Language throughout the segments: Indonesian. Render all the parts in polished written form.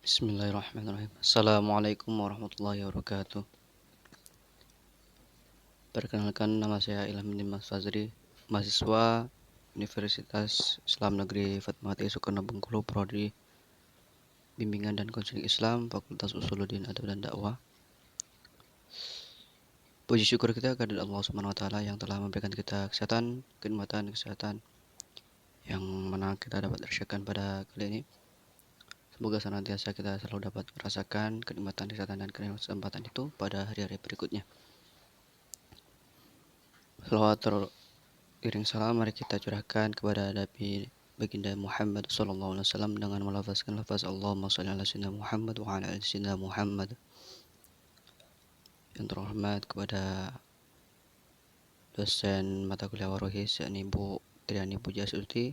Bismillahirrahmanirrahim. Assalamualaikum warahmatullahi wabarakatuh. Perkenalkan, nama saya Ilham Dimas Fazri, mahasiswa Universitas Islam Negeri Fatmawati Soekarno Bengkulu, Prodi Bimbingan dan Konseling Islam, Fakultas Usuluddin Adab dan Dakwah. Puji syukur kita kepada Allah Subhanahu wa taala yang telah memberikan kita kesehatan, kenikmatan kesehatan yang mana kita dapat rasakan pada kali ini. Semoga senantiasa kita selalu dapat merasakan kenikmatan kesehatan dan kesempatan itu pada hari-hari berikutnya. Salawat iring salam mari kita curahkan kepada Nabi Baginda Muhammad sallallahu alaihi wasallam dengan melafazkan lafaz Allahumma shalli ala sayyidina Muhammad wa ala ali sayyidina Muhammad. Yang terhormat kepada dosen mata kuliah Warohis, yakni Bu Triani Pujasuti,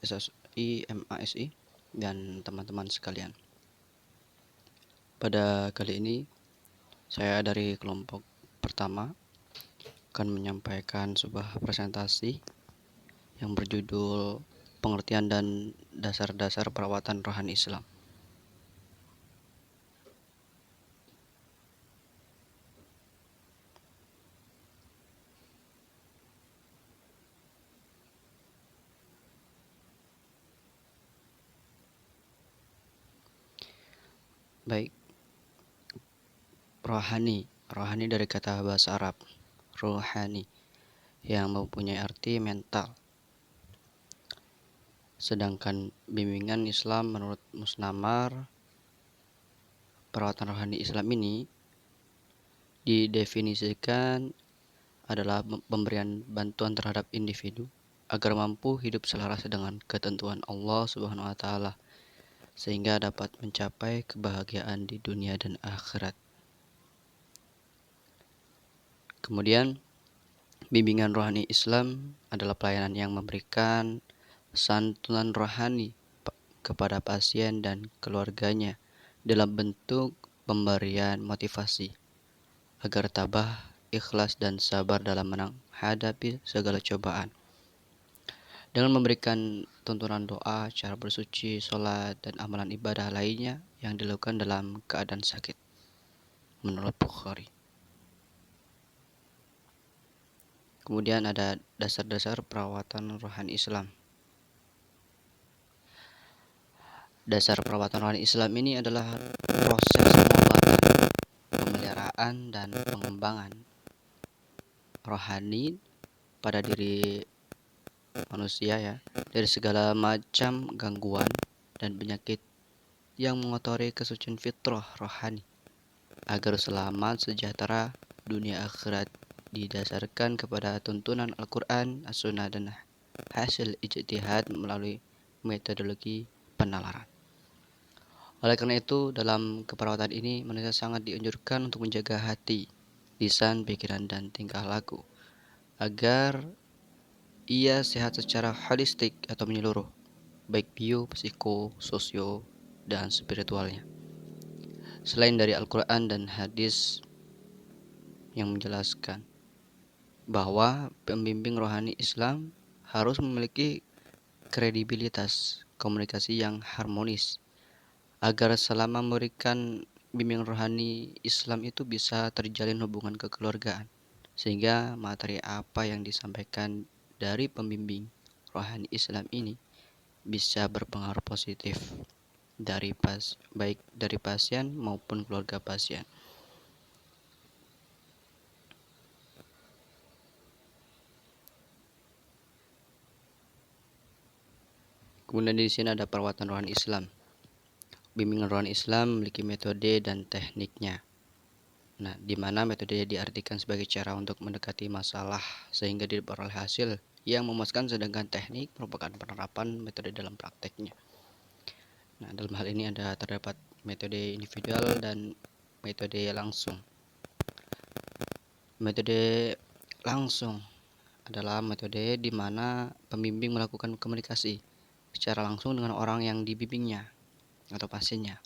SSI, MASI, dan teman-teman sekalian. Pada kali ini saya dari kelompok pertama akan menyampaikan sebuah presentasi yang berjudul Pengertian dan Dasar-dasar Perawatan Rohani Islam. Baik, rohani dari kata bahasa Arab rohani yang mempunyai arti mental. Sedangkan bimbingan Islam menurut Musnamar, perawatan rohani Islam ini didefinisikan adalah pemberian bantuan terhadap individu agar mampu hidup selaras dengan ketentuan Allah Subhanahu wa taala sehingga dapat mencapai kebahagiaan di dunia dan akhirat. Kemudian, bimbingan rohani Islam adalah pelayanan yang memberikan santunan rohani kepada pasien dan keluarganya dalam bentuk pemberian motivasi agar tabah, ikhlas, dan sabar dalam menghadapi segala cobaan. Dengan memberikan tuntunan doa, cara bersuci, sholat, dan amalan ibadah lainnya yang dilakukan dalam keadaan sakit. Menurut Bukhari. Kemudian ada dasar-dasar perawatan rohani Islam. Dasar perawatan rohani Islam ini adalah proses pengobatan, pemeliharaan, dan pengembangan rohani pada diri manusia ya, dari segala macam gangguan dan penyakit yang mengotori kesucian fitrah rohani agar selamat sejahtera dunia akhirat didasarkan kepada tuntunan Al-Quran, As-Sunnah, dan hasil ijtihad melalui metodologi penalaran. Oleh karena itu, dalam keperawatan ini manusia sangat dianjurkan untuk menjaga hati, lisan, pikiran, dan tingkah laku agar ia sehat secara holistik atau menyeluruh, baik bio, psiko, sosio, dan spiritualnya. Selain dari Al-Quran dan hadis yang menjelaskan bahwa pembimbing rohani Islam harus memiliki kredibilitas komunikasi yang harmonis agar selama memberikan bimbingan rohani Islam itu bisa terjalin hubungan kekeluargaan sehingga materi apa yang disampaikan dari pembimbing rohani Islam ini bisa berpengaruh positif baik dari pasien maupun keluarga pasien. Kemudian di sini ada perawatan rohani Islam. Bimbingan rohani Islam memiliki metode dan tekniknya. Nah, di mana metode diartikan sebagai cara untuk mendekati masalah sehingga diperoleh hasil yang memuaskan, sedangkan teknik merupakan penerapan metode dalam prakteknya. Nah, dalam hal ini terdapat metode individual dan metode langsung. Metode langsung adalah metode di mana pembimbing melakukan komunikasi secara langsung dengan orang yang dibimbingnya atau pasiennya.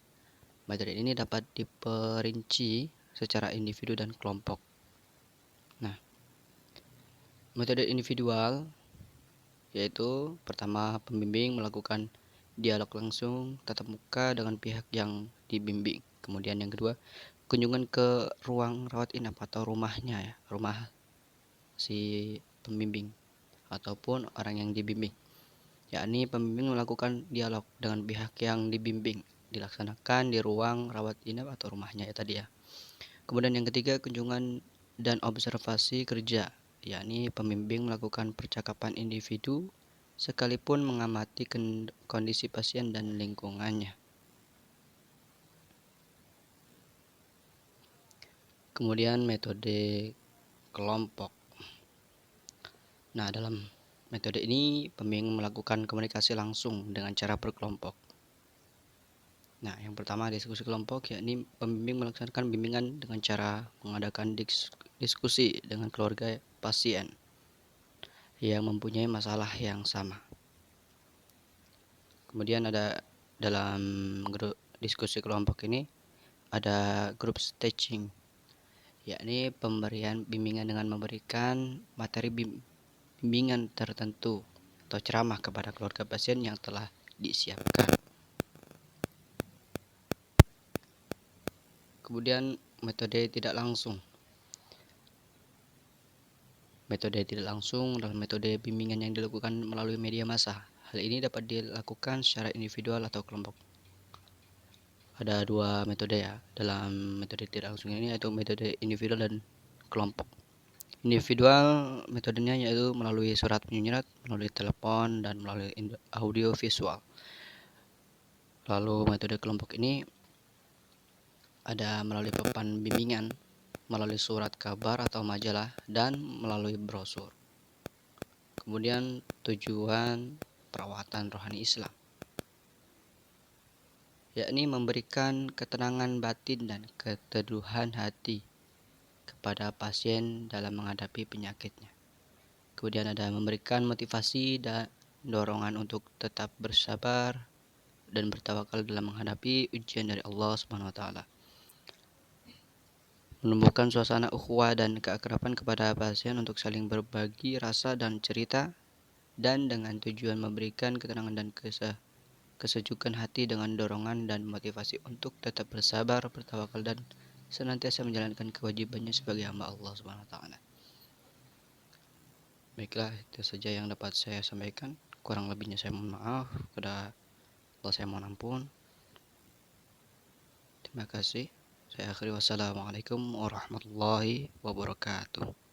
Metode ini dapat diperinci secara individu dan kelompok. Nah, metode individual yaitu pertama, pembimbing melakukan dialog langsung tatap muka dengan pihak yang dibimbing. Kemudian yang kedua, kunjungan ke ruang rawat inap atau rumahnya ya, rumah si pembimbing ataupun orang yang dibimbing. Yakni pembimbing melakukan dialog dengan pihak yang dibimbing, dilaksanakan di ruang rawat inap atau rumahnya ya tadi ya. Kemudian yang ketiga, kunjungan dan observasi kerja, yakni pembimbing melakukan percakapan individu sekalipun mengamati kondisi pasien dan lingkungannya. Kemudian metode kelompok. Nah, dalam metode ini pembimbing melakukan komunikasi langsung dengan cara berkelompok. Nah, yang pertama diskusi kelompok, yakni pembimbing melaksanakan bimbingan dengan cara mengadakan diskusi dengan keluarga pasien yang mempunyai masalah yang sama. Kemudian ada dalam grup diskusi kelompok ini ada group staging, yakni pemberian bimbingan dengan memberikan materi bimbingan tertentu atau ceramah kepada keluarga pasien yang telah disiapkan. Kemudian metode tidak langsung. Metode tidak langsung adalah metode bimbingan yang dilakukan melalui media massa. Hal ini dapat dilakukan secara individual atau kelompok. Ada dua metode ya dalam metode tidak langsung ini, yaitu metode individual dan kelompok. Individual metodenya yaitu melalui surat menyurat, melalui telepon, dan melalui audio visual. Lalu metode kelompok ini ada melalui papan bimbingan, melalui surat kabar atau majalah, dan melalui brosur. Kemudian tujuan perawatan rohani Islam, yakni memberikan ketenangan batin dan keteduhan hati kepada pasien dalam menghadapi penyakitnya. Kemudian ada memberikan motivasi dan dorongan untuk tetap bersabar dan bertawakal dalam menghadapi ujian dari Allah Subhanahu wa taala. Menumbuhkan suasana ukhuwah dan keakraban kepada pasien untuk saling berbagi rasa dan cerita, dan dengan tujuan memberikan ketenangan dan kesejukan hati dengan dorongan dan motivasi untuk tetap bersabar, bertawakal, dan senantiasa menjalankan kewajibannya sebagai hamba Allah Subhanahu wa taala. Baiklah, itu saja yang dapat saya sampaikan. Kurang lebihnya saya mohon maaf, kepada Allah saya mohon ampun. Terima kasih. Saya akhiri, wassalamualaikum warahmatullahi wabarakatuh.